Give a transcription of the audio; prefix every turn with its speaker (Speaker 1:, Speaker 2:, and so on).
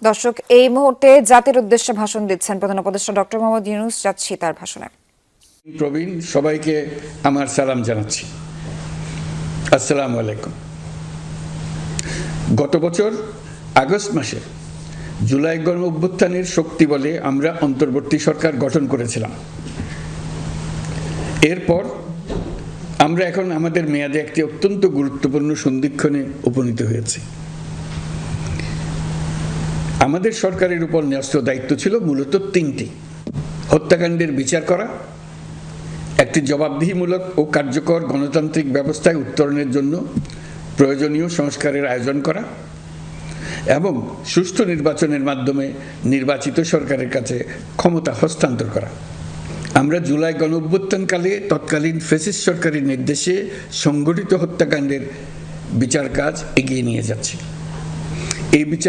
Speaker 1: দর্শক, এই মুহূর্তে জাতির উদ্দেশ্যে ভাষণ দিচ্ছেন প্রধান উপদেষ্টা ডক্টর মোহাম্মদ ইউনূস। যাচ্ছি তার ভাষণে।
Speaker 2: প্রবীণ সবাইকে আমার সালাম জানাচ্ছি। আসসালামু আলাইকুম। গত বছর আগস্ট মাসে জুলাই গণ অভ্যুত্থানের শক্তি বলে আমরা অন্তর্বর্তী সরকার গঠন করেছিলাম। এরপর আমরা এখন আমাদের মেয়াদে একটি অত্যন্ত গুরুত্বপূর্ণ সন্ধিক্ষণে উপনীত হয়েছি। আমাদের সরকারের উপর ন্যস্ত দায়িত্ব ছিল মূলত তিনটি: হত্যাকাণ্ডের বিচার করা, একটি জবাবদিহিমূলক ও কার্যকর গণতান্ত্রিক ব্যবস্থায় উত্তরণের জন্য প্রয়োজনীয় সংস্কারের আয়োজন করা এবং সুষ্ঠু নির্বাচনের মাধ্যমে নির্বাচিত সরকারের কাছে ক্ষমতা হস্তান্তর করা। আমরা জুলাই গণ অভ্যুত্থানকালে তৎকালীন ফ্যাসিস্ট সরকারের নির্দেশে সংগঠিত হত্যাকাণ্ডের বিচার কাজ এগিয়ে নিয়ে যাচ্ছি। এই বিচার